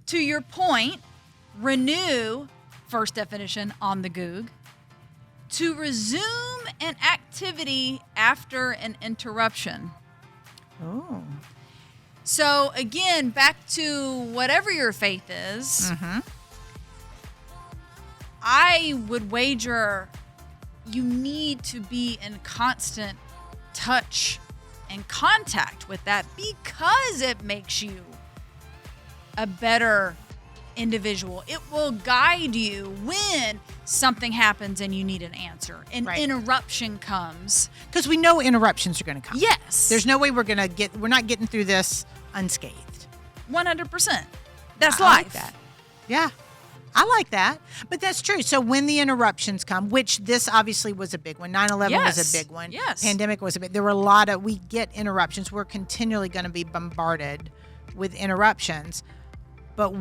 to your point, renew, first definition on the Goog, to resume an activity after an interruption. Oh. So again, back to whatever your faith is, I would wager you need to be in constant touch and contact with that because it makes you a better individual. It will guide you when something happens and you need an answer. An interruption comes. Because we know interruptions are going to come. Yes. There's no way we're not getting through this unscathed. 100%. That's I life. like that. Yeah. I like that. But that's true. So when the interruptions come, which this obviously was a big one. 9/11 was a big one. Yes. Pandemic was a big. There were we get interruptions. We're continually going to be bombarded with interruptions. But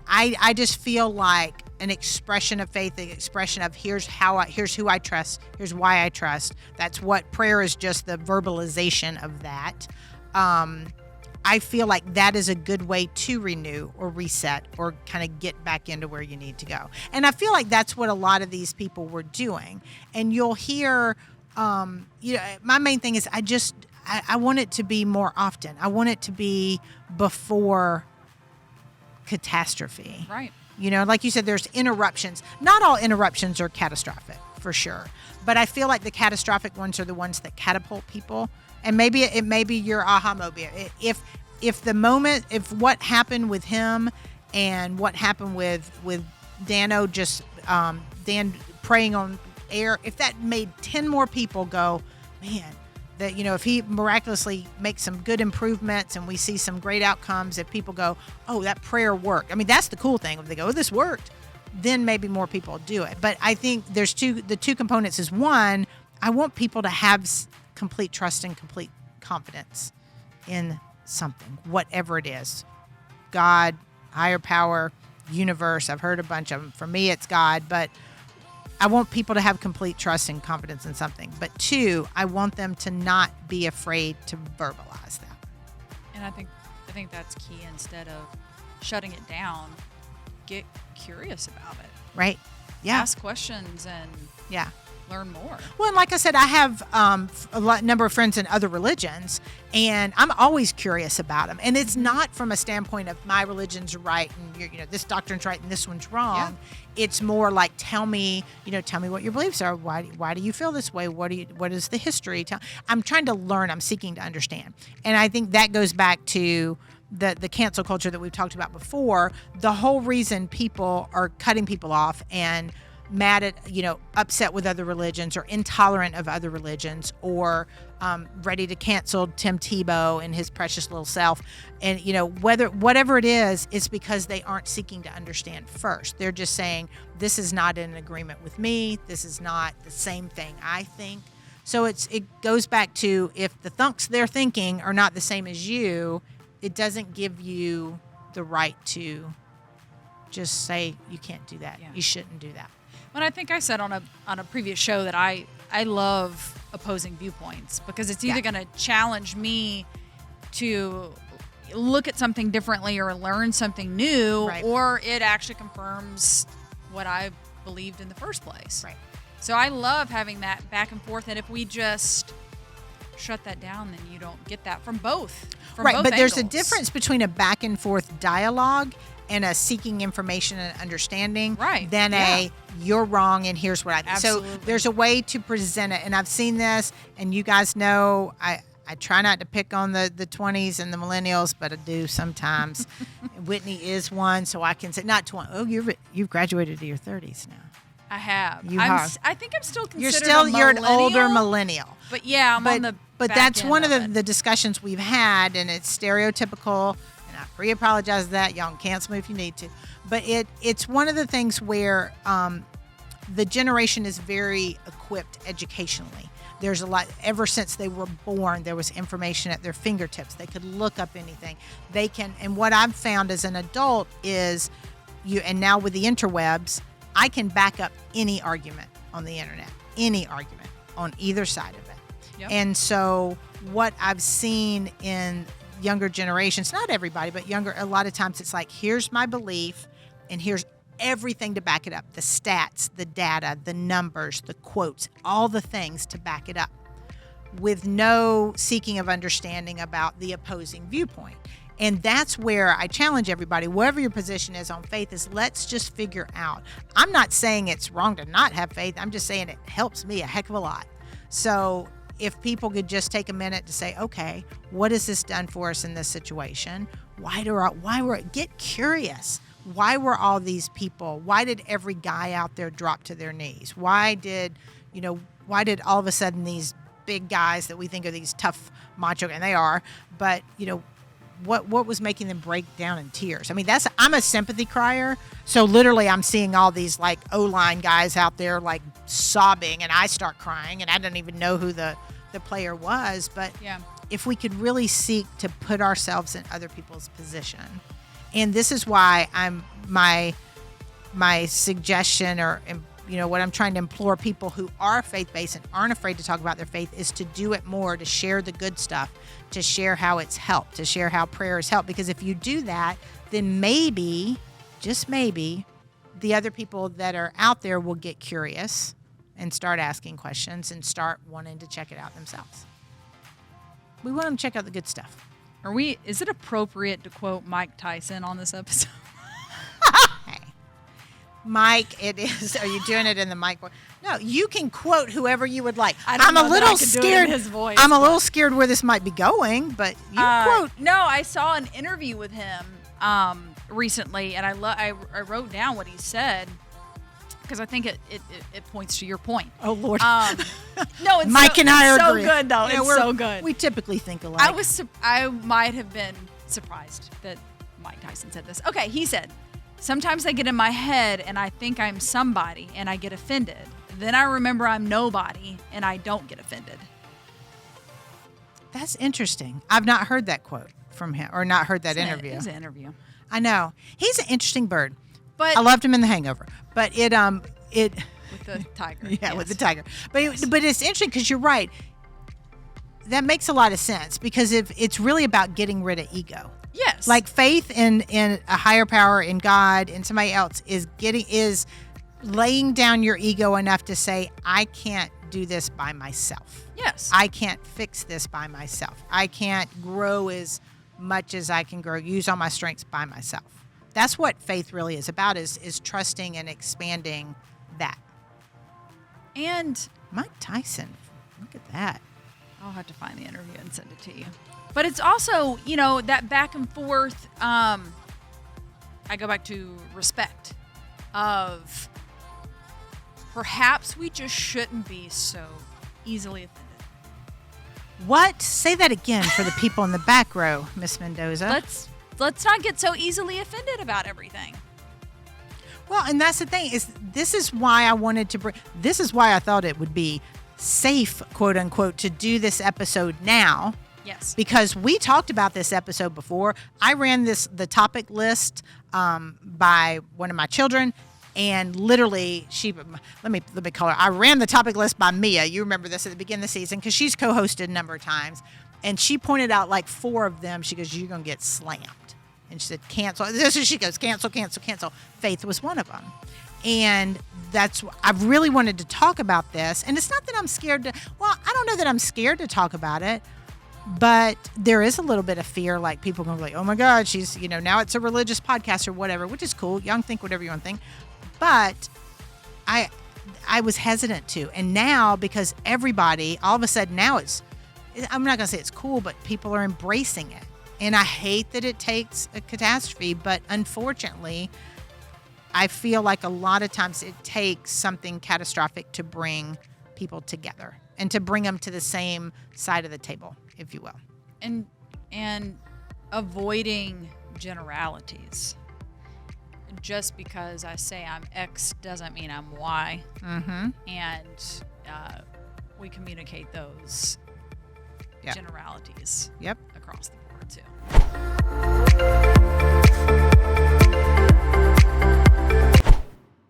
I just feel like an expression of faith, the expression of here's who I trust, here's why I trust. That's what prayer is, just the verbalization of that. I feel like that is a good way to renew or reset or kind of get back into where you need to go. And I feel like that's what a lot of these people were doing. And you'll hear, my main thing is I want it to be more often. I want it to be before catastrophe. Right. Like you said, there's interruptions. Not all interruptions are catastrophic, for sure. But I feel like the catastrophic ones are the ones that catapult people. And maybe it may be your aha moment. If what happened with him and what happened with Dano, Dan praying on air, if that made 10 more people go, man, that, if he miraculously makes some good improvements and we see some great outcomes, if people go, oh, that prayer worked. I mean, that's the cool thing. If they go, oh, this worked, then maybe more people do it. But I think the two components is, one, I want people to have complete trust and complete confidence in something, whatever it is. God, higher power, universe. I've heard a bunch of them. For me, it's God, but I want people to have complete trust and confidence in something. But two, I want them to not be afraid to verbalize that. And I think that's key. Instead of shutting it down, get curious about it. Right. Yeah. Ask questions and learn more. Well, and like I said, I have a number of friends in other religions, and I'm always curious about them. And it's not from a standpoint of my religion's right and this doctrine's right and this one's wrong. Yeah. It's more like, tell me what your beliefs are. Why do you feel this way? What is the history? I'm trying to learn. I'm seeking to understand. And I think that goes back to the cancel culture that we've talked about before. The whole reason people are cutting people off and mad at, upset with other religions or intolerant of other religions or ready to cancel Tim Tebow and his precious little self. And, whatever it is, it's because they aren't seeking to understand first. They're just saying, this is not in agreement with me. This is not the same thing I think. So it goes back to, if the thunks they're thinking are not the same as you, it doesn't give you the right to just say, you can't do that. Yeah. You shouldn't do that. But I think I said on a previous show that I love opposing viewpoints, because it's either going to challenge me to look at something differently or learn something new, or it actually confirms what I believed in the first place. Right. So I love having that back and forth. And if we just shut that down, then you don't get that from both. But angles. There's a difference between a back and forth dialogue and a seeking information and understanding than a you're wrong and here's what I think. Absolutely. So there's a way to present it. And I've seen this, and you guys know I try not to pick on the 20s and the millennials, but I do sometimes. Whitney is one, so I can say, not 20. Oh, you've graduated to your 30s now. I have. I think I'm still considered you're an older millennial. But yeah, I'm on the But back that's end one of it. the discussions we've had, and it's stereotypical. And I pre-apologize for that. Y'all can cancel me if you need to. But it's one of the things where the generation is very equipped educationally. There's a lot, ever since they were born, there was information at their fingertips. They could look up anything. They can, and what I've found as an adult is and now with the interwebs, I can back up any argument on the internet, any argument on either side of it. Yep. And so what I've seen in younger generations, not everybody, but younger, a lot of times it's like, here's my belief and here's everything to back it up. The stats, the data, the numbers, the quotes, all the things to back it up, with no seeking of understanding about the opposing viewpoint. And that's where I challenge everybody, whatever your position is on faith, is let's just figure out. I'm not saying it's wrong to not have faith. I'm just saying it helps me a heck of a lot. So if people could just take a minute to say, okay, what has this done for us in this situation? Get curious. Why were all these people, why did every guy out there drop to their knees? Why did all of a sudden these big guys that we think are these tough macho, and they are, but what was making them break down in tears? I mean, I'm a sympathy crier, so literally I'm seeing all these like O-line guys out there like sobbing, and I start crying, and I didn't even know who the player was. But if we could really seek to put ourselves in other people's position, and this is why my suggestion, or what I'm trying to implore people who are faith-based and aren't afraid to talk about their faith, is to do it more, to share the good stuff, to share how it's helped, to share how prayer has helped. Because if you do that, then maybe, just maybe, the other people that are out there will get curious and start asking questions and start wanting to check it out themselves. We want them to check out the good stuff. Is it appropriate to quote Mike Tyson on this episode? Mike, it is. Are you doing it in the mic? No, you can quote whoever you would like. I'm a little scared. His voice, I'm a little scared where this might be going, but you quote. No, I saw an interview with him recently, and I wrote down what he said because I think it points to your point. Oh Lord. No, it's Mike and I are so agree. Good though. It's so good. We typically think alike. I might have been surprised that Mike Tyson said this. Okay, he said, "Sometimes I get in my head and I think I'm somebody and I get offended. Then I remember I'm nobody and I don't get offended." That's interesting. I've not heard that quote from him, or not heard that interview. It was an interview. I know. He's an interesting bird. But I loved him in The Hangover. But it with the tiger. Yeah, yes. with the tiger. But it's interesting because you're right. That makes a lot of sense, because if it's really about getting rid of ego. Yes. Like faith in a higher power, in God, in somebody else, is laying down your ego enough to say, I can't do this by myself. Yes. I can't fix this by myself. I can't grow as much as I can grow, use all my strengths by myself. That's what faith really is about, is trusting and expanding that. And Mike Tyson, look at that. I'll have to find the interview and send it to you. But it's also, that back and forth, I go back to respect of perhaps we just shouldn't be so easily offended. What? Say that again for the people in the back row, Miss Mendoza. Let's not get so easily offended about everything. Well, and that's the thing, this is why I thought it would be safe, quote unquote, to do this episode now. Yes. Because we talked about this episode before. I ran the topic list by one of my children, and literally let me call her. I ran the topic list by Mia. You remember this at the beginning of the season because she's co-hosted a number of times, and she pointed out like 4 of them. She goes, "You're gonna get slammed," and she said, "Cancel." She goes, "Cancel, cancel, cancel." Faith was one of them, and I really wanted to talk about this. And it's not that I'm scared to. Well, I don't know that I'm scared to talk about it. But there is a little bit of fear, like people going to be like, oh my God, she's, now it's a religious podcast or whatever, which is cool. Y'all can think whatever you want to think. But I was hesitant to. And now, because everybody, all of a sudden now I'm not going to say it's cool, but people are embracing it. And I hate that it takes a catastrophe, but unfortunately, I feel like a lot of times it takes something catastrophic to bring people together and to bring them to the same side of the table, if you will. And avoiding generalities. Just because I say I'm X doesn't mean I'm Y. Mm-hmm. And we communicate those generalities Yep. across the board too.